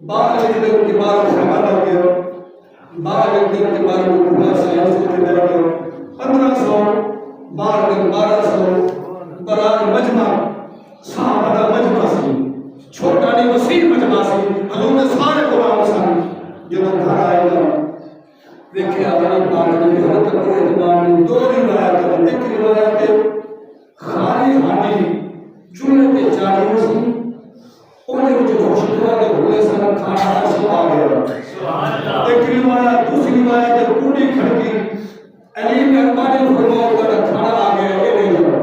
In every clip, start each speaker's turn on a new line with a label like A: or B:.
A: بعد دن کے بعد خیمہ لگ گیا، بعد دن کے بعد وہ سائنس سے بیٹھ گیا، 1500 بعد دن 1200 برائے مجمع صحابہ دا مجمع سی، چھوٹا نہیں وسیع مجمع سی، حضور نے سارے قرآن سن جنہوں گھر آئے گا دیکھے آدھانی پاک نے حضرت کو اعتبار نے 2 روایت ہیں، ایک روایت ہے خالی ہانڈی چولہے تے چاڑی سی، انہیں جو خوشبو کے بھولے سن کھانا سے آ گیا، ایک روایت دوسری روایت ہے پوری کھڑکی علی میں اربانی فرماؤ کا کھانا آ گیا، یہ نہیں ہوا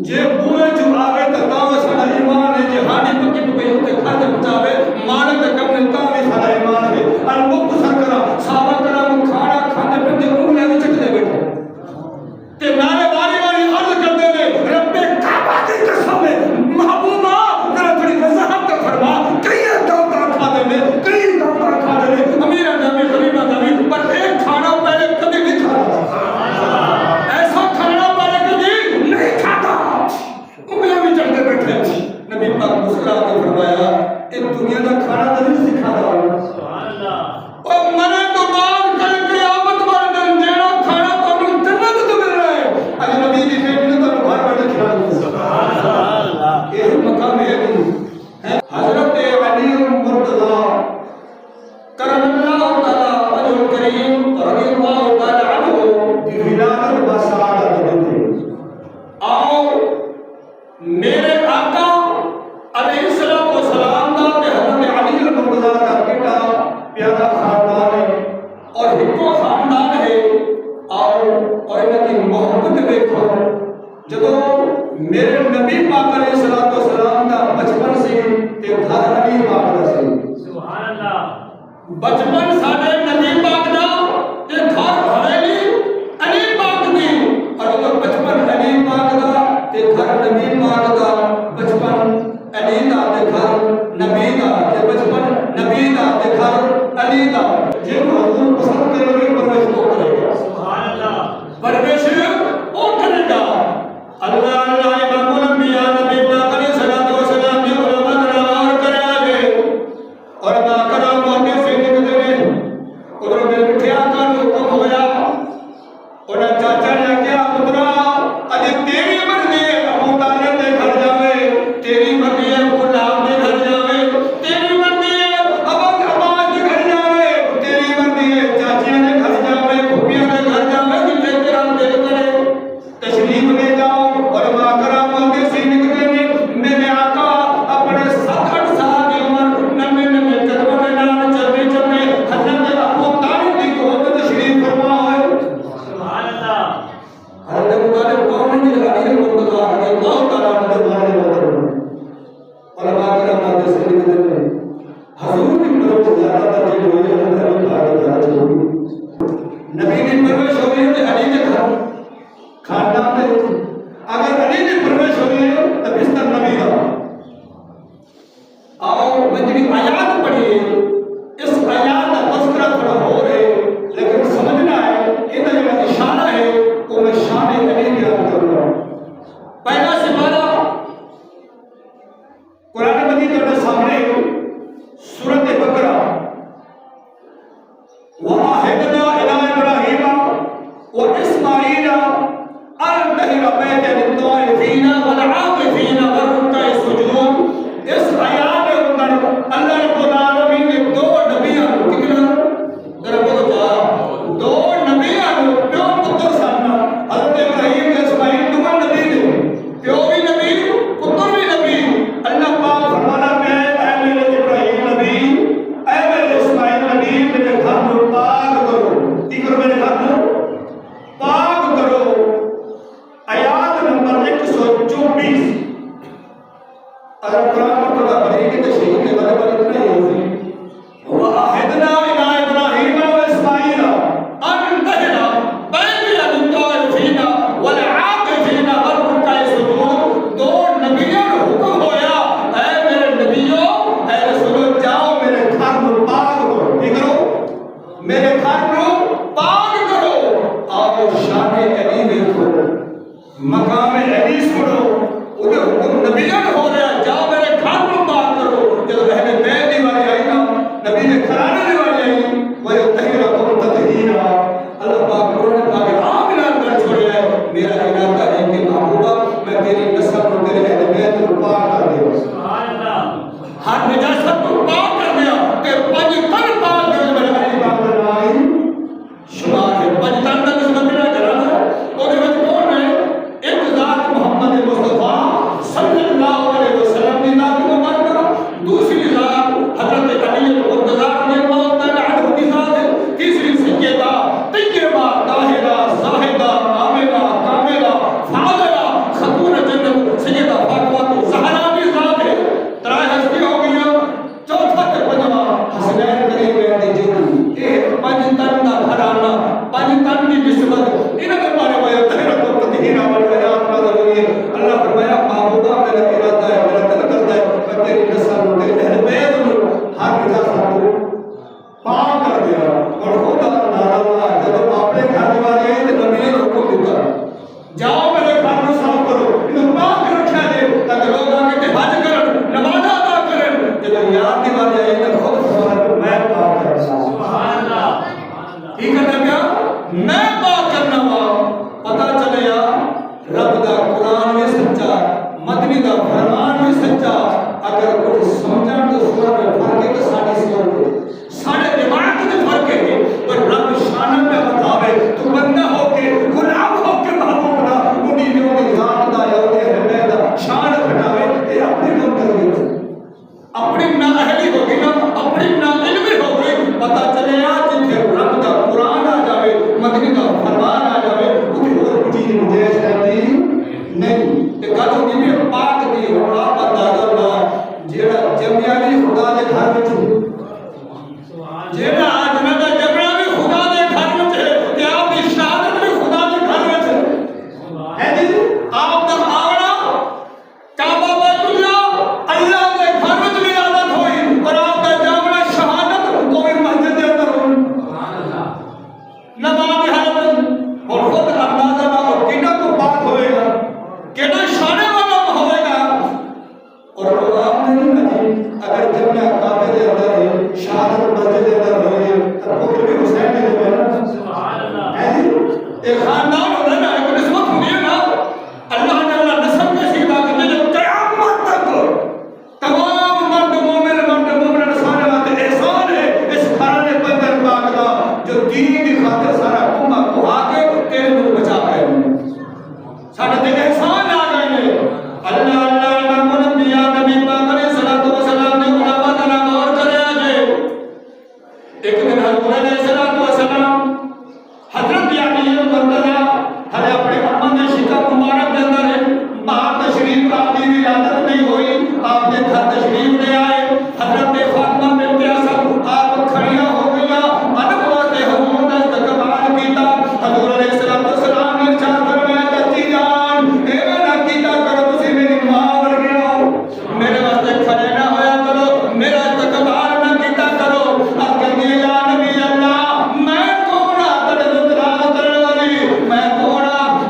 A: جے بوئے جو آگے تکاوے ساڑا ایمان ہے، جے ہانی پکی پکی ہوتے کھاتے بچاوے مالک کم نے تاوے ساڑا ایمان ہے، المقت سر کرا صحابہ کرام کھانا کھانے پہ دے انہیں بھی چکتے بیٹھے کہ نارے باری باری عرض کرتے ہیں رب کعبہ کی قسم ہے محبوبہ ذرا تھوڑی وضاحت کا فرما، کئی داؤتا کھا دے کئی داؤتا کھا دے امیر نبی خلیفہ نبی پر ایک کھانا پہلے کبھی نہیں کھاتا، ایسا کھانا پہلے کبھی نہیں کھاتا، انگلیاں بھی چڑھتے بیٹھے نبی پاک مسکرا کے فرمایا ایک دنیا کا کھانا تو نہیں سکھا رہا اور مرے تو بعد کل قیامت والے دن جیڑا کھانا تو ہمیں جنت تو مل رہا ہے، اگر نبی کی بیٹی نے تو گھر بیٹھے کھلا دیا، یہ مقام ہے نہیں۔ حضرت علی مرتضی کرم اللہ تعالی وجہ کریم رضی اللہ تعالی عنہ کی ولادت و سعادت دیتے اور میرے آقا علیہ السلام دا کہ حضرت علی مرتضی کا بیٹا پیارا خاندان ہے اور ہکو خاندان ہے اور انہوں کی محبت دیکھو جب میرے نبی پاک علیہ السلام کا بچپن سے تے گھر علی پاک دا سے سبحان اللہ، بچپن ساڑھے نبی پاک دا تے گھر حویلی علی پاک دی اور جب بچپن علی پاک دا تے گھر نبی پاک دا، بچپن علی دا تے گھر نبی دا تے بچپن نبی دا تے گھر علی دا، جن حضور پسند کرے گے پرورش وہ کرے گا، سبحان اللہ، پرورش وہ کرے گا، اللہ اللہ امام الانبیاء نبی پاک علیہ السلام نے علماء نوار کرے آگے اور ادا کرا موقع سے نکتے ہیں ادھر میں مٹھیا کا حکم ہویا انہیں چاچا نے کیا پترا اجے تیری مرضی ہے ابو طالب دے گھر جاوے، تیری مرضی ہے ابو لہب دے گھر جاوے، تیری مرضی ہے ابو عباس دے گھر جاوے، تیری مرضی ہے چاچیاں دے گھر جاوے، پھوپھیاں دے گھر جاوے، جتنے تیرا دل کرے تشریف لے جاؤ اور علماء کرام موقع سے نکتے ہیں میرے آقا اپنے 7-8 سال کی عمر نمے نمے قدموں میں نام چلتے چلتے حضرت ابو طالب کی قوت تشریف فرما ہے، سبحان اللہ، حضرت ابو طالب قوم نے علی مرتضی رضی اللہ تعالیٰ عنہ دربار میں علماء کرام موقع سے نکتے ہیں حضور کی طرف زیادہ ترجیح ہوئی ہے حضرت پاک کی نبی کی پرورش ہوئی ہے علی کے گھر خاندان میں، اگر علی کی پرورش ہوئی ہے تو بستر نبی کا، اور میں جنہی آیات پڑھی ہے اس آیات کا تذکرہ تھوڑا ہو رہے لیکن سمجھنا ہے یہ جو اشارہ ہے وہ میں شان علی بیان کر رہا ہوں۔ پہلا سپارہ قرآن مجید کے سامنے سورۃ بقرہ وَعَهِدْنَا إِلَىٰ إِبْرَاهِيمَ وَإِسْمَاعِيلَ أَن طَهِّرَ بَيْتِيَ لِلطَّائِفِينَ وَالْعَاكِفِينَ وَالرُّكَّعِ السُّجُودِ، اس آیات کے اندر اللہ رب العالمین نے 2 نبیوں کو کتنا ذرا بولو جا 2 نبیوں کو پیو پتر سامنا حضرت ابراہیم نے اسماعیل 2 نبی نے پیو بھی نبی پتر بھی نبی، اللہ پاک فرمانا پہ اے میرے ابراہیم نبی اے میرے اسماعیل نبی میرے گھر کو پاک کرو، دیکھو میرے گھر کو پاک کرو، آیات نمبر 124 اگر قرآن پر تھوڑا بڑھے گی تو شہید کے بارے پر اتنا ہی ہوگی وَعَهِدْنَا إِلَىٰ إِبْرَاهِيمَ وَإِسْمَاعِيلَ أَن طَهِّرَ بَيْتِيَ لِلطَّائِفِينَ وَالْعَاكِفِينَ وَالرُّكَّعِ السُّجُودِ، 2 نبیوں کو حکم ہویا اے میرے نبیوں اے رسولوں جاؤ میرے گھر کو پاک کرو، یہ کرو میرے گھر کو پاک کرو، اور شان علی دیکھو مقام علی سنو ادھر حکم نبیوں ہو رہا ہے جاؤ میرے گھر کو پاک کرو، جب اہل بیت السلام کے اہل بیت نو ہر جگہ کو پاک کر دیا اور خدا ناروا جب اپنے گھر والے تے نبی نے حکم دیتا جاؤ میرے گھر کو صاف کرو انہوں پاک رکھا دے تاکہ لوگ آ کے حج کرن نماز ادا کرن جب یاد دیوالی آئی تو خود فرمایا میں پاک کرنا سبحان اللہ ٹھیک ہے کیا میں پاک کرنا وا پتہ چلیا رب دا قرآن بھی سچا مدنی دا فرمان بھی سچا اگر کچھ سمجھن تو سورہ میں فرق ہے تو ساڑی سورہ ساڑھے دماغ کے فرق ہے تو رب شانہ میں بتاوے تو بندہ ہو کے غلام ہو کے محبوب دا انہی جو دی ذات دا یا انہی دا شان کھٹاوے یہ اپنی کم کر گئی اپنی نااہلی ہو گئی نا اپنی ناعلمی ہو گئی پتہ چلے آج جتھے رب دا قرآن آ جاوے مدنی دا فرمان آ جاوے اتنی اور کچھ گنجائش رہتی نہیں کہ گل ہوگی بھی پاک دی اور آپ اندازہ اللہ جیڑا جمعہ بھی خدا دے گھر میں چھو جیڑا آجنا دا جمعہ بھی خدا دے گھر میں چھے کہ آپ کی شہادت بھی خدا دے گھر میں چھے ہے جی آپ دا آوڑا کعبہ بیت اللہ دے گھر میں چھے عادت ہوئی اور آپ دا جامعہ شہادت کوئی مسجد دے اندر ہوئی نماز حرم اور خود اندازہ نہ ہو کینا کو پاک ہوئے گا کینا شانے والا ہوئے گا اور آپ نے نہیں کہا اگر جمعہ کعبے دے اندر ہے شہادت مسجد دے اندر ہوئے تب کو بھی حسین نے جو ہے سبحان اللہ ایک خاندان ہونا نا ایک نسبت ہوئی ہے نا اللہ نے اللہ نسب کے سیدھا کرنے جو قیامت تک تمام مرد مومن نسانے واتے احسان ہے اس خانے پندر پاک دا جو دین کی خاطر سارا امہ کو آگے تیرے میں بچا گئے سارے دن احسان آ گئے اللہ اللہ اللہ منبیاء نبی پاک علیہ السلام نے علماء کا نام اور کرے آجے ایک دن حضور علیہ السلام حضرت یعنی بندنا ہر اپنے امن نے شکا مبارک دے اندر ہے باہر تشریف آپ کی ولادت نہیں ہوئی آپ نے گھر تشریف لے آئے حضرت فاطمہ بنت اسد آپ کھڑیاں ہو گیا انبوات حضور نے استقبال کیتا حضور علیہ السلام نے ارشاد فرمایا چچی جان اے نہ کیتا کرو تسی میری ماں بن گیا میرے واسطے کھڑے نہ ہویا کرو میرا استقبال نہ کیتا کرو اب کہتی ہے یا نبی اللہ میں کون تیرے اعتراض کرنے والی میں کون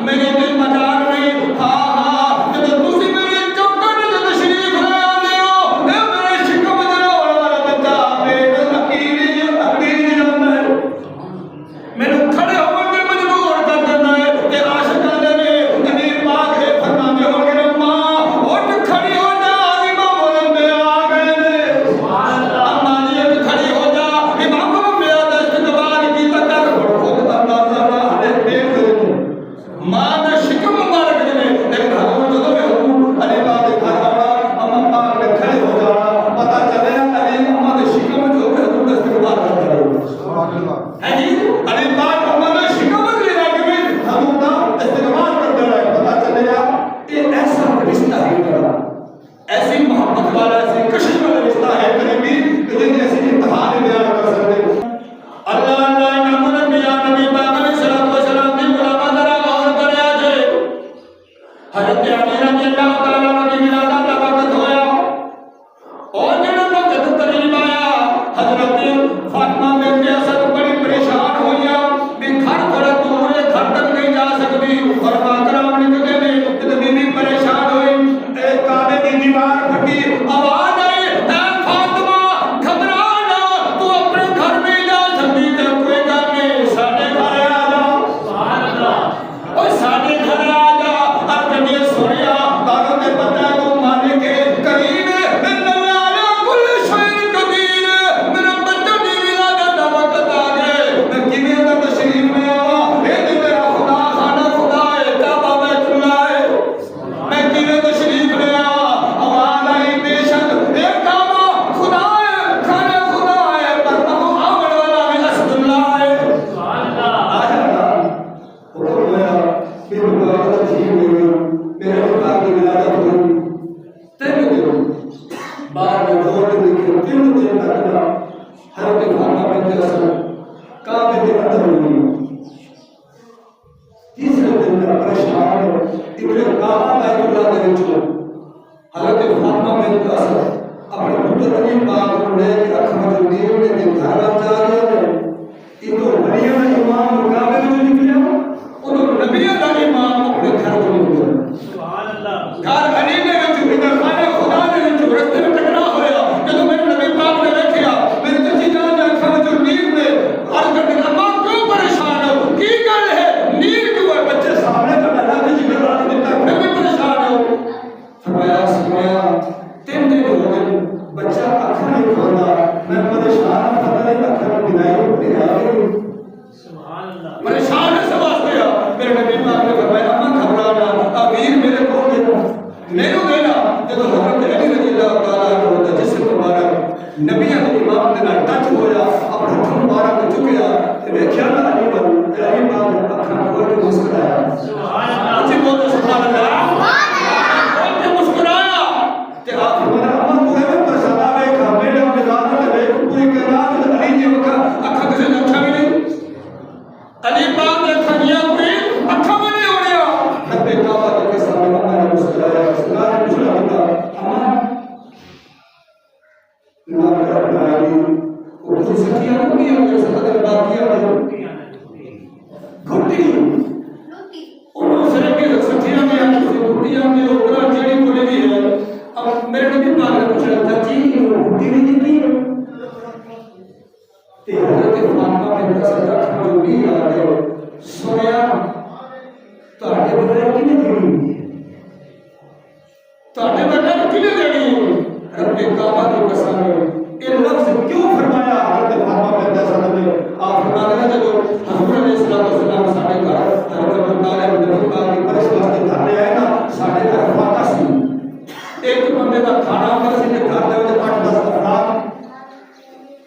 A: میرے دل مجال نہیں ہاں جب تسی میرے چوکر جب تشریف لے آنے ہو اے میرے شکم جنوڑ والا بچہ میرے اکیلی جانا ہے میرے کھڑے ہوئے میں مجبور کر دینا ہے کہ عاشق نے امیر پاک ہے فرماتے ہو کہ ماں اٹھ کھڑی ہو جا امام بولن میں آ گئے نے اما جی کھڑی ہو جا امام میں آدھا استقبال کی تکر خود اللہ تعالیٰ بیٹھ گئے ماں نے شکم مبارک دینے لیکن حضور جو میں حضور علی بات گھر آنا اما پاک نے کھڑے ہو جانا پتا چلے علی اما نے شکم جو میں حضور استقبال کر رہا ہے جی علی پاک اما نے شکم لے رہا کہ میں حضور کا استقبال کر رہا ہے پتا چلے یہ ایسا رشتہ ہے کرا ایسی محبت والا ایسی کشش والا رشتہ ہے قریبی کہ جن ایسی انتہا نہیں بیان کر سکتے اللہ اللہ نام نبیاء نبی پاک علیہ السلام دی علماء ذرا غور کرے آجے حضرت علی رضی اللہ تعالیٰ عنہ کی ولادت کا وقت ہویا اور جنہوں وقت قریب آیا حضرت فاطمہ بنت اسد بڑی پریشان ہویا بھی گھر تھوڑا دور ہے گھر تک نہیں جا سکتی اور ماکرام نے کہتے ہیں کہ بی بی پریشان ہوئی ایک کعبے کی دیوار پھٹی آواز آئی اے فاطمہ گھبرانا تو اپنے گھر میں جا سکتی تے کوئی گل نہیں ساڈے گھر آ جا سبحان اللہ اور ساڈے گھر آ جا اب کبھی سنیا تانوں تے پتہ ہے تو مانے کے کریم ان اللہ علی کل شیء قدیر میرا بچہ دی ولادت دا وقت آ گئے میں کیویں اندر تشریف میں آواں اے تے میرا خدا خانہ خدا ہے کعبہ بیت اللہ ہے میں کیویں تشریف لے آواں آواز آئی بے شک اے کعبہ خدا ہے خانہ خدا ہے پر وہ آمن والا بھی اسد اللہ ہے سبحان اللہ آ جانا حکم ہوا کہ بابا جی میرے خدا کی ولادت ہوئی تین دن بعد میں دو دن کے تین دن تک حضرت فاطمہ بنت اسد کعبے کے اندر ہوئی تیسرے دن میں پریشان ابن کعبہ بیت اللہ دے وچ حضرت فاطمہ بنت اسد اپنے پتر علی پاک کو لے کے اکھا جو نیو نے دن گھر جا گیا یہ تو بڑیا امام مقابلے میں نکلیا انہوں نبیوں کا امام اپنے گھر کو نکلیا سبحان اللہ گھر علی نے جو ادھر خانہ خدا نے جو رستے میں ٹکرا ہویا جب میرے نبی پاک نے دیکھا میرے چچی جان نے اکھا جو نیو نے عرض کرنے کا ماں کیوں پریشان ہو کی گل ہے نیو کیوں ہے بچے سامنے کا اللہ کی جگر رات دیتا پھر بھی پریشان ہو فرمایا سمایا 3 دن ہو گئے بچہ اکھا نہیں کھولا میں پریشان پتہ نہیں اکھا میں بنائی سبحان اللہ پریشان ہے سب واسطے میرے نبی پاک نے فرمایا اما گھبرانا امیر میرے کو دینا میرے دینا جب حضرت علی رضی اللہ تعالیٰ عنہ ہوتا جس سے مبارک نبی امام نے ٹچ ہویا اپنا ہاتھ مبارک چکیا دیکھیا نا علی پاک نے اکھا کھول کے مسکرایا سبحان اللہ اچھی بولو سبحان اللہ کھول کے مسکرایا کہ آپ ہمارا اما پورے میں پرسادا میں کھا میرے نظام میں دیکھ پوری کرات علی جی اکھا کسے نے اکھا بھی نہیں علی پاک نے کھڑیا کوئی اکھا میں نہیں ہو رہا رب کعبہ کے سامنے اما نے مسکرایا مسکرا نے پوچھا بیٹا اما نہ کرنا علی وہ کسی سکھیا نہیں ہے میرے ساتھ میں بات کیا گھٹی انہوں سے کہ سکھیا میں گھٹیاں میں اوپر جڑی بولے بھی ہے اب میرے نبی پاک نے پوچھا تھا جی گھٹی نہیں ہے تے حضرت فاطمہ بنت صدیقہ جو بھی آ گئے سویا تاکہ بغیر کی نہیں دینی تاکہ بغیر کی نہیں دینی رب کعبہ کی قسم یہ لفظ کیوں فرمایا حضرت فاطمہ بنت صدیقہ نے آپ فرماتے ہیں جب حضور علیہ السلام ساڑھے گھر حضرت مطالعہ نبی پاک کی پرش واسطے گھر لے آئے نا ساڑھے گھر فاقہ سی ایک بندے کا کھانا ہوتا سی کہ گھر لے وجہ 8-10 افراد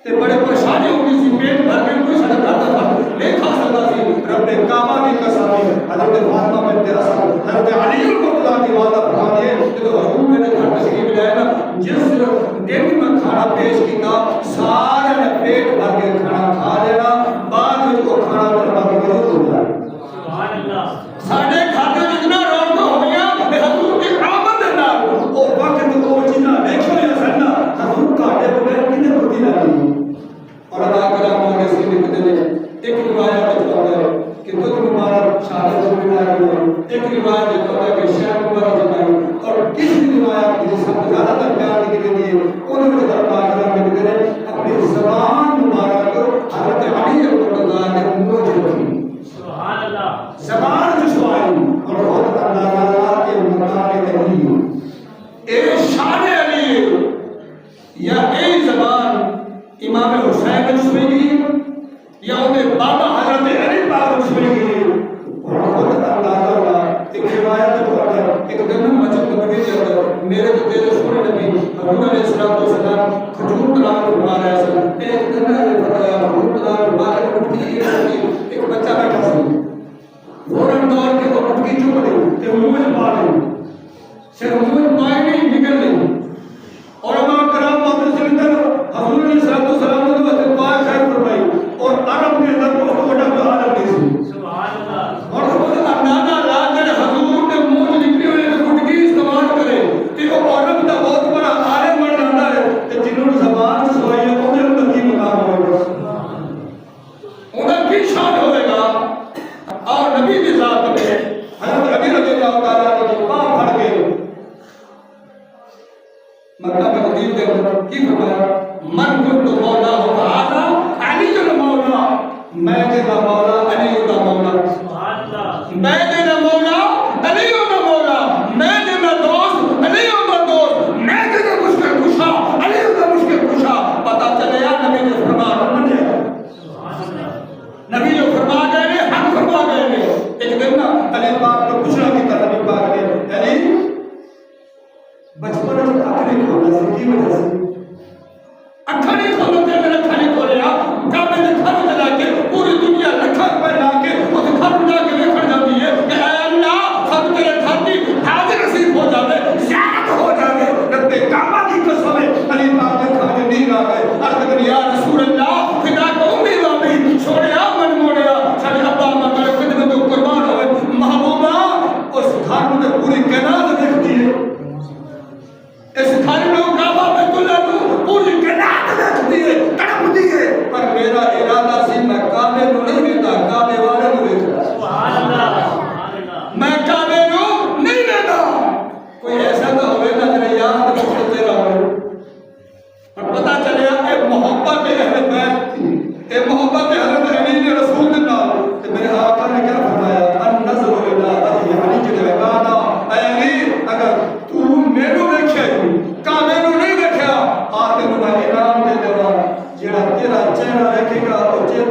A: تے بڑے پریشانی ہوگی سی پیٹ بھر کے کوئی سڑک کرتا تھا لے کھا سکتا سی رب کعبہ کی قسم حضرت فاطمہ بنت اسد حضرت علی المرتضیٰ کی وعدہ فرما دیے کہ تو حضور میرے گھر تشریف لے آئے نا جس دن میں کھانا پیش کیا سارے نے پیٹ بھر کے کھانا کھا لینا بعد میں کو کھانا بنوا کے ضرور ہو جائے سبحان اللہ ساڈے گھر میں جتنا رونق ہو گیا کہ حضور کی آمد نہ او وقت کو جنا دیکھو یا سننا حضور کاٹے بغیر کنے روٹی نہ دی اور اللہ کرام ہونے سے لکھتے ہیں ایک روایت بتاتا ہے کہ خود مبارک شہادت مبارک ہوئی ایک روایت بتاتا ہے کہ شیخ مبارک ہوئی اور کسی روایت کی جس ہم زیادہ تر بیان کے لیے انہوں نے دربار کرام میں لکھتے ہیں اپنی زبان مبارک حضرت علی المرتضیٰ نے موج رکھی سبحان اللہ زبان جو آئی اور خود اللہ تعالیٰ کے مقام علی اے شان علی یا اے زبان امام حسین نے سنی گئی یا انہیں بابا حضرت علی پاک نے سنی گئی اور خود اللہ تعالیٰ ایک روایت پڑھتا ہے ایک دن مسجد نبوی کے اندر میرے تو تیرے سونے نبی حضور علیہ السلام کھجور تلاوت فرما رہے ہیں ایک دن نے فرمایا حضور تلاوت فرما رہے ہیں ایک بچہ بیٹھا سی فوراً دور کے وہ اٹھ کی چپ نہیں کہ منہ میں پا نہیں صرف منہ میں پائے نہیں نکل نہیں اور امام کرام محمد صلی اللہ علیہ وسلم حضور علیہ السلام نے وقت دعا خیر فرمائی اور عرب کے اندر بہت بڑا جو عالم نہیں سی سبحان اللہ اور خود اندازہ لا کر حضور نے منہ نکلی ہوئی گٹکی استعمال کرے کہ وہ عرب کا بہت بڑا عالم بن جاتا ہے کہ جنہوں نے زبان سوائی ہے انہیں کی مقام ہوگا انہیں کی شان ہوئے گا اور نبی کی ذات میں حضرت علی رضی اللہ تعالیٰ نے جو پاں پھڑ کے مکہ میں حدیث دے کی فرمایا من کنت مولا ہو تعالی علی جو مولا میں تیرا مولا علی جو مولا سبحان اللہ میں تیرا مولا علی جو مولا میں تیرا دوست علی جو دوست میں تیرا مشکل کشا علی جو مشکل کشا پتہ چلے یا نبی نے فرمایا سبحان اللہ نبی جو فرما گئے حق فرما گئے ایک دن نا علی پاک کو پوچھنا کی تھا نبی پاک نے علی بچپن میں اکھڑی کھولا سی کی وجہ سے اکھڑی کھولا تے میرا کھڑی کھولیا کعبے دے گھر چلا کے پوری دنیا لکھاں روپے لا کے اس گھر جا کے ویکھن جاندی ہے کہ اے اللہ سب تیرے گھر دی حاضر نصیب ہو جاوے زیارت ہو جاوے رب کعبہ کی قسم ہے علی پاک نے کہا کہ نہیں آ گئے عرض کر یا رسول اللہ خدا کو امید آبی چھوڑیا من موڑیا سارے ابا ماں کرے خدمت قربان ہوئے محبوبہ اس گھر میں پوری کائنات دیکھتی ہے اس گھر میں کعبہ بیت اللہ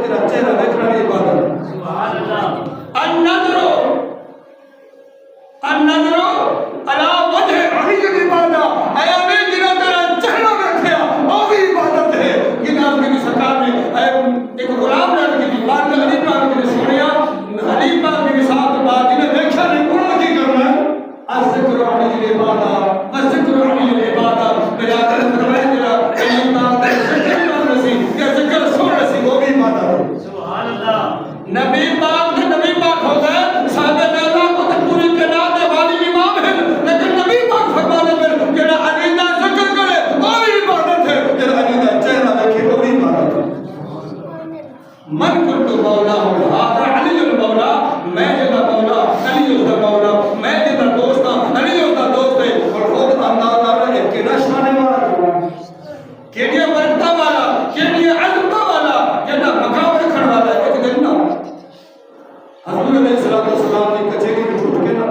A: تیرا چہرہ دیکھنا بھی عبادت ہے. سبحان اللہ. النظر علی وجہ علی عبادت. اے علی جنہاں تیرا چہرہ دیکھیا وہ بھی عبادت ہے. یہ نام کی سرکار نے ایک غلام لڑ کی بات میں علی پاک نے سنیا. علی پاک کی ساتھ بات جنہیں دیکھا نہیں انہوں نے کی کرنا ہے. الذکر علی عبادت الذکر علی عبادت. میرا دل فرمائے میرا علی پاک نے ذکر کر رسی یا ذکر سن رسی وہ بھی عبادت ہے. سبحان اللہ. نبی پاک نے نبی پاک ہو گئے. صحابہ بیضا کو تو پوری کائنات والی امام ہے لیکن نبی پاک فرمانے میں جڑا علی دا ذکر کرے وہ بھی عبادت ہے. جڑا علی دا چہرہ دیکھے وہ بھی عبادت ہے. من کنت مولا هذا علی المولا. میں جدا مولا علی اس دا مولا. میں جدا دوست ہاں علی اس دا دوست ہے. اور خود اندازہ ہے کیڑا شان والا کیڑی برکت والا کیڑی عظمت والا جڑا مقام رکھن والا ہے. ایک دن نا حضور علیہ الصلوۃ والسلام نے کچہری میں اٹھ کے نا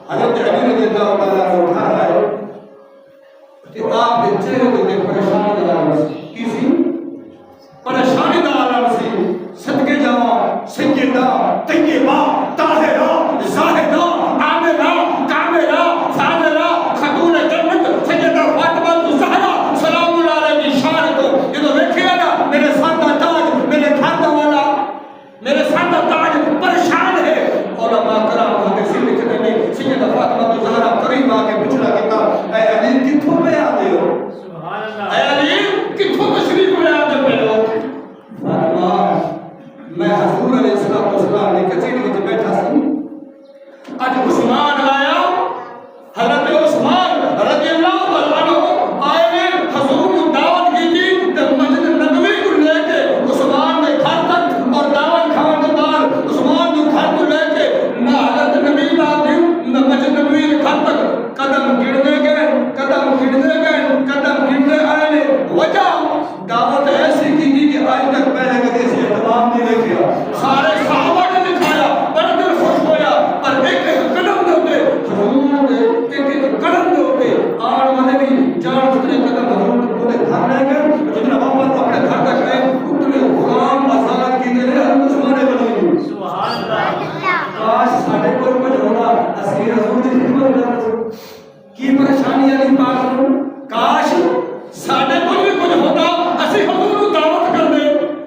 A: حضرت علی رضی اللہ تعالیٰ عنہ اٹھا رہا ہے کہ آپ کے چہرے تے پریشانی دا عالم کسی پریشانی دا عالم سی. صدقے جاواں سیدہ طیبہ طاہرہ زاہدہ عامرہ کاملہ فاضلہ خاتون جنت سیدہ فاطمہ الزہرا سلام اللہ علیہ کی شان کو جدوں ویکھیا نا میرے سر دا تاج میرے گھر والا میرے سر دا تاج پریشان ہے. علماء کرام حدیث لکھتے ہیں سیدہ فاطمہ الزہرا قریب آ کے پوچھنا کہ اے علی کتھوں پہ آتے ہو. سبحان اللہ. اے علی کتھوں تشریف لے آتے پہ ہو. فاطمہ میں حضور علیہ السلام نے کچہری وچ بیٹھا سی. اج عثمان آیا. حضرت عثمان رضی اللہ تعالیٰ عنہ آئے نے حضور کو دعوت کی تھی تے مسجد نبوی کو لے کے عثمان نے گھر تک اور دعوت کھانے کے بعد عثمان کو گھر کو لے کے نہ حضرت نبی بات نہ مسجد نبوی کے گھر تک قدم گرنے گئے آئے نے. وجہ دعوت ایسی کی تھی کہ آج تک پہلے کبھی سے اہتمام نہیں دیکھا. سارے صحابہ نے دکھایا بڑا دل خوش ہویا پر ایک ایک قدم دے ہوتے حضور نے ایک ایک قدم دے ہوتے آن والے بھی جان جتنے قدم حضور کو پورے گھر لے گئے جتنا واپس اپنے گھر تک گئے اتنے غلام آزاد کی گئے عثمان بنی. سبحان اللہ. کاش ساڈے کول کچھ ہونا اسی حضور دی خدمت کرنا کی پریشانی علی پاک نوں. کاش ساڈے کول بھی کچھ ہوتا اسی حضور کو دعوت کر دے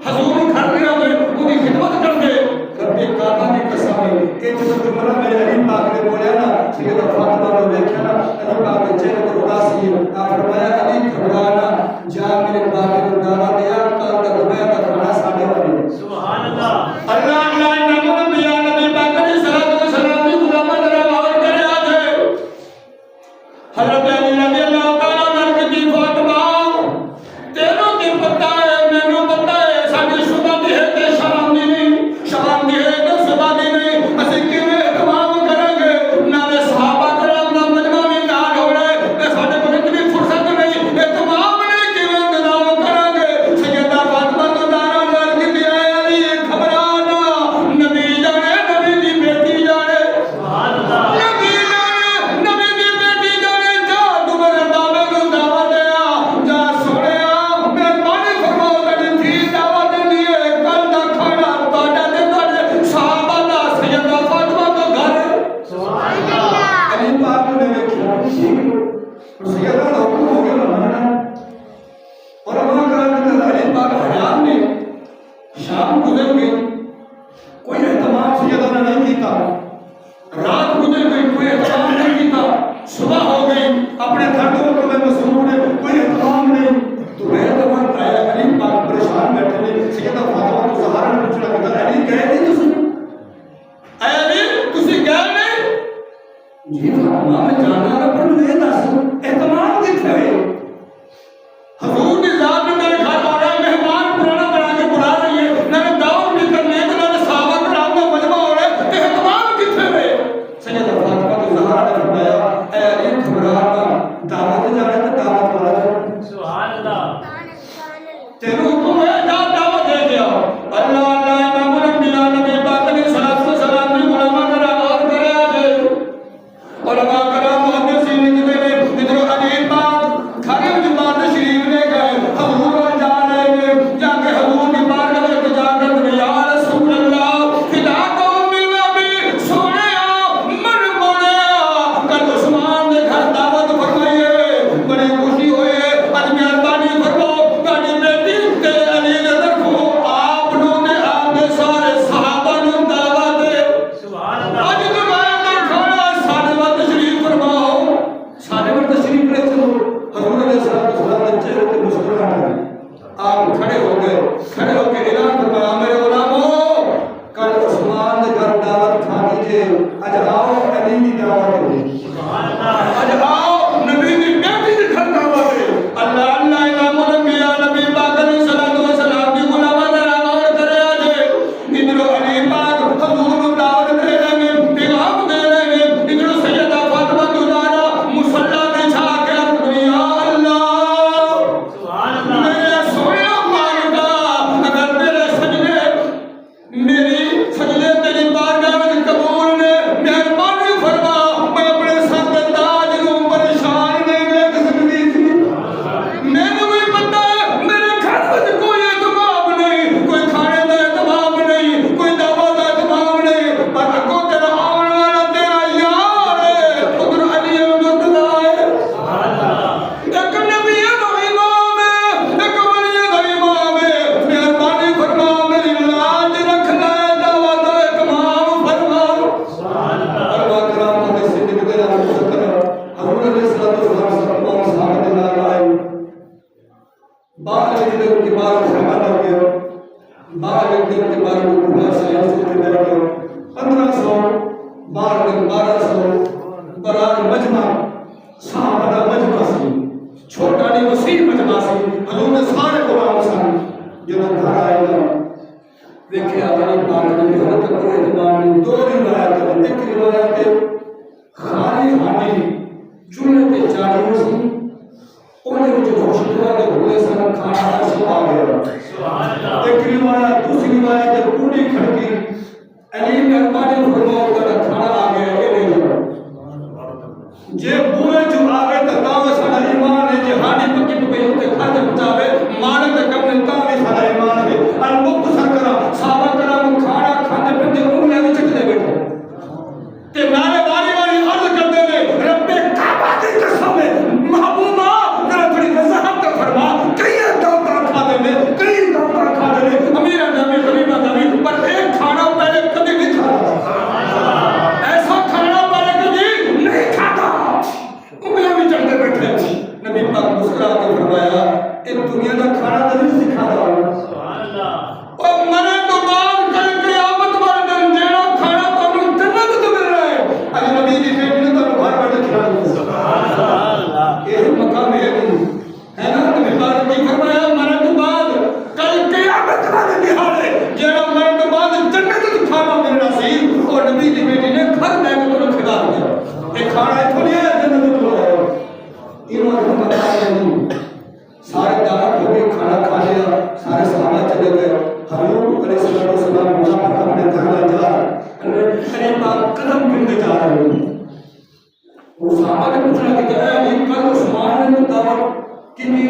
A: حضور کو گھر لے آوے ان کی خدمت کر دے. رب کعبہ کی قسم ہے کہ جو جملہ میرے علی پاک نے بولیا نا سیدہ فاطمہ نے دیکھا نا علی پاک کے چہرے پر اداسی ہے. آپ فرمایا علی گھبرانا جا میرے باپ کو دعوت دیا کل تک میں تک کھانا ساڈے والے. سبحان اللہ. اللہ نبی پاک علیہ الصلوۃ والسلام کی غلامان ذرا غور کرے آج حضرت علی رضی اللہ تعالیٰ عنہ کی فاطمہ تینوں کی پتہ ہے مینوں پتہ ہے ساڈی صبح دی ہے تے شام دی نہیں شام دی ہے تے صبح دی نہیں اسی کیویں اہتمام کریں گے. نالے صحابہ کرام دا مجمع بھی نال ہونا ہے تے ساڈے کول اتنی فرصت نہیں اہتمام نہیں کیویں انتظام کریں گے. سیدہ فاطمہ تو دارا لڑ کے دیا علی گھبرانا نبی جانے نبی دی بیٹی جانے. سبحان اللہ. نبی جانے نبی دی بیٹی جانے جا تو میرے بابے کو دعوت دیا جا سنیا مہربانی فرماؤ تیری تھی دعوت دی ہے کل دا کھانا تہاڈا تے تہاڈے صحابہ دا سیدہ فاطمہ دا گھر. سبحان اللہ. علی پاک نے ویکھیا سیدہ دا حکم ہو گیا مننا اور علماء کرام نے علی پاک حیات نے شام گزر گئی کوئی اہتمام سیدہ نے نہیں کیتا. رات گزر گئی کوئی اہتمام نہیں کیتا. صبح ہو گئی اپنے دھندوں میں مصروف ہے کوئی اہتمام نہیں. تو میں تو آیا علی پاک پریشان بیٹھے نے. سیدہ فاطمہ کو زہرا نے پوچھنا کہ علی گئے نہیں تسی اے علی تسی گئے نہیں. جی فاطمہ میں جانا نہ پر میں دس اہتمام کتھے ہوئے. حضور کی ذات نے میرے گھر آنا مہمان پرانا بنا کے بلا رہی ہے میں دعوت نہیں کرنا آپ کھڑے ہو کے اعلان فرمایا میرے غلاموں کل عثمان نے گھر دعوت کھا لیجیے اج آؤ علی کی دعوت ہے اج آؤ نبی کی بیٹی کے گھر دعوت ہے اللہ اللہ امام الانبیاء نبی پاک علیہ الصلوۃ والسلام کی غلامان اور کرے آج ادھر علی پاک حضور دعوت دے رہے ہیں پیغام دے رہے ہیں ادھر سیدہ فاطمہ زہرا مصلی بچھا کے دنیا اللہ سبحان اللہ میرے سونے مالکا اگر میرے سجدے میری سجدے تیری بارگاہ میں قبول نے مہربانی فرما میں اپنے سر کے تاج کو پریشان نہیں دیکھ سکتی تھی میں نے بھی پتا ہے میرے گھر میں کوئی اہتمام نہیں کوئی کھانے کا اہتمام نہیں کوئی دعوت کا اہتمام نہیں پر اگوں تیرا آنے والا تیرا یار ہے ادھر علی مرتضی ہے ایک نبی کا امام ہے ایک ولی کا امام ہے مہربانی فرما میری لاج رکھ لے دعوت کا اہتمام فرما سبحان اللہ کرام کے صدیق دے شکر حضور علیہ الصلوۃ والسلام صحابہ دے نال آئے بعد میں دن کے بعد خیمہ لگ گیا بعد دن کے بعد وہ سائنس سے بیٹھ گئے 1500 12 دن 1200 برائے مجمع صحابہ دا مجمع سی چھوٹا نہیں وسیع مجمع سی حضور نے سارے غلام سن جنہوں گھر آئے گا دیکھے علی پاک نے حضرت کو اعتماد نے دو روایت ہے ایک روایت ہے خالی ہانڈی چولہے تے چاڑی سی انہیں جو خوشبو کے بھولے سن کھانا ایسا آ گیا سبحان اللہ ایک روایت دوسری روایت ہے پوری کھڑکی علی مہربانی فرماؤ کا کھانا آ گیا یہ نہیں جے بوئے جو آگے تکاوے ساڑا ایمان ہے جے ہانی پکی پکی ہوتے کھاتے بچاوے مانے تے کم نے تاوے ساڑا ایمان ہے المقت سر کرا صحابہ کرام کھانا کھانے پھر انہیں بھی چکتے بیٹھے کہ نارے باری باری عرض کرتے ہوئے رب کعبہ کی قسم ہے محبوبہ ذرا تھوڑی وضاحت کا فرما کئی دعوتاں کھا دے میں کئی دعوتاں کھا دے میں امیر نبی غریبہ نبی پر ایک کھانا پہلے کبھی نہیں کھاتا ایسا کھانا پہلے کبھی نہیں کھاتا انہیں بھی چکتے بیٹھے نبی پاک مسکرا کے فرمایا ان دنیا کا کھانا تو نہیں سکھا رہا سبحان اللہ اور مرے تو بعد کل قیامت والے دن جیڑا کھانا تو ہمیں جنت تو مل رہا ہے اگر نبی کی بیٹی نے تو گھر بیٹھے کھلا دیا سبحان اللہ یہ مقام ہے ہے نا نبی پاک نے فرمایا مرے تو بعد کل قیامت والے دہاڑے جیڑا مرے تو بعد جنت تو کھانا ملنا سی اور نبی کی بیٹی نے گھر لے کے تو کھلا دیا یہ کھانا ہے تھوڑی ہے جنت تو ہے انہوں نے بتایا نہیں سارے دعوت ہو گئے کھانا کھا لیا سارے صحابہ چلے گئے حضور علیہ الصلوۃ والسلام مسافر اپنے گھر میں جا قریب قدم گنتے جا رہے ہیں وہ صحابہ نے پوچھا کہ اے علی کل عثمان نے دعوت کی تھی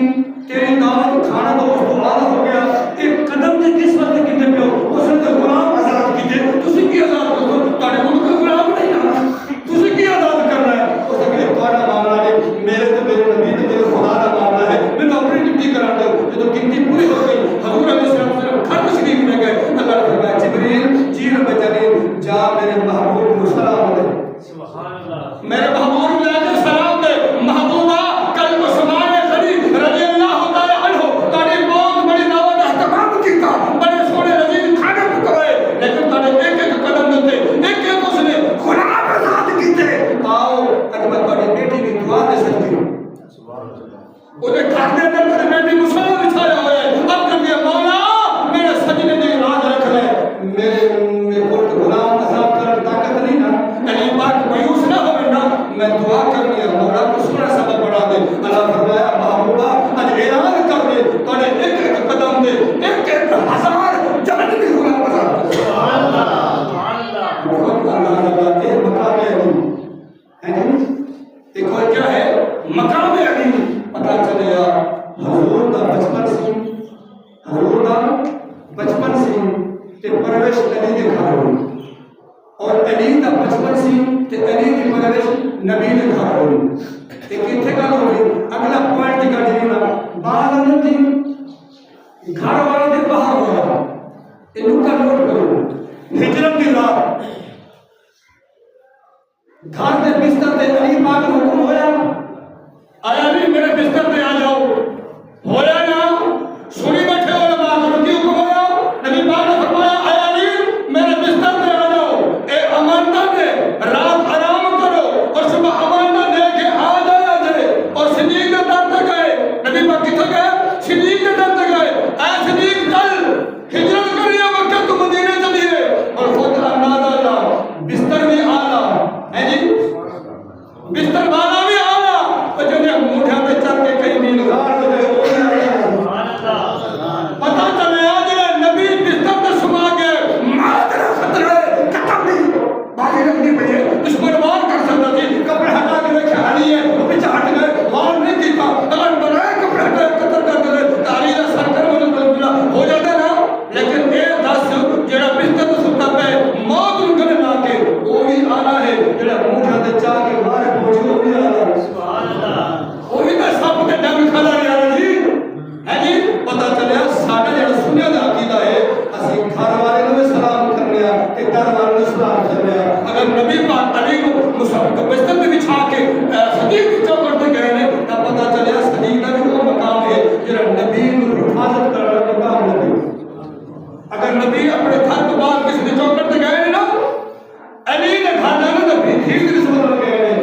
A: تیری دعوت کھانا تو اس کو آدھا ہو گیا ایک قدم سے کس وقت کتنے پہ ہو اس نے تو غلام آزاد کیتے تسی کی آزاد کرو تاڑے ان کو غلام نہیں آنا تسی کی آزاد کرنا ہے اس نے کہا تمہارا معاملہ نہیں میرے تو میرے نبی تو میرے خدا کا معاملہ ہے میں اپنی ڈیوٹی کرا دوں یہ تو گنتی پوری ہو گئی حضور علیہ السلام گھر تشریف لے گئے اللہ نے فرمایا جبریل جی رب جلیل جا میرے محبوب کو سلام دے سبحان اللہ میرے محبوب نے آج سلام دے محبوبہ کل عثمان غنی رضی اللہ تعالی عنہ تاڑی بہت بڑی دعوت اہتمام کیتا بڑے سونے لذیذ کھانے پکوائے لیکن تاڑے ایک ایک قدم دیتے ایک ایک اس نے غلام آزاد کیتے آؤ اگر میں تاڑی بیٹی کی دعا دے سکتی ہوں انہیں گھر دے اندر میری بیٹی مسلم بچھایا ہوئے اب جب یہ مولا میرے سجنے نے راج رکھ لے میرے بولت غلام آزاد کرنے طاقت نہیں نا علی پاک مایوس نہ ہوئے نا میں دعا کرنی ہے مولا کو سونا سبب بڑھا دے اللہ فرمایا محبوبہ اج اعلان کر دے تاڑے ایک ایک قدم دے ایک ایک ہزار جہنمی غلام آزاد سبحان اللہ سبحان اللہ یہ مقام علی ہے ایک اور کیا ہے مقام علی پتہ چلے حضور کا بچپن سی حضور کا بچپن سی تے پرورش علی دے گھر ہوئی اور علی کا بچپن سی تے علی کی پرورش نبی دے گھر ہوئی تے کتھے گل ہوئی اگلا پوائنٹ کی گل نا باہر نہیں تھی گھر والے دے باہر ہوا یہ نکتا نوٹ کرو ہجرت کی رات گھر دے بستر تے علی پاک کو حکم ہویا آیا نہیں میرے بستر پہ آ جاؤ ہویا نا سنی جی پتا چلیا ساڈا جڑا سنیا دا عقیدہ ہے اسی گھر والے نوں سلام کرنے آ تے گھر والے نوں سلام کرنے آ اگر نبی پاک علی کو مصحف بستر تے بچھا کے صدیق دی چوکھٹ تے گئے نے تا پتا چلیا صدیق دا بھی وہ مقام ہے جڑا نبی نوں حفاظت کرنے والا مقام نبی اگر نبی اپنے گھر تو باہر کسی دی چوکھٹ تے گئے نا علی نے گھر جانا نبی ٹھیک دی نسبت نال گئے نے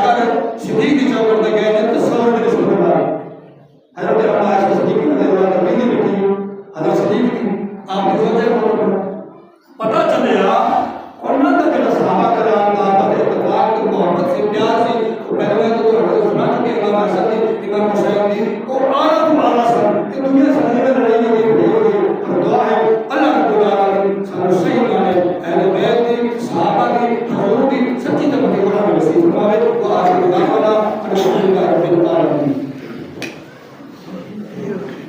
A: اگر صدیق دی چوکھٹ تے گئے نے تو سور دی نسبت نال حضرت عباس صدیق رضی اللہ عنہ کی بیٹی حضرت صدیق کی آپ نے سوچا پتہ چلیا انہاں دا جڑا صحابہ کرام دا بڑے اتفاق محبت سے پیار سے پہلے تو حضرت سنا کہ امام حسن امام حسین دی وہ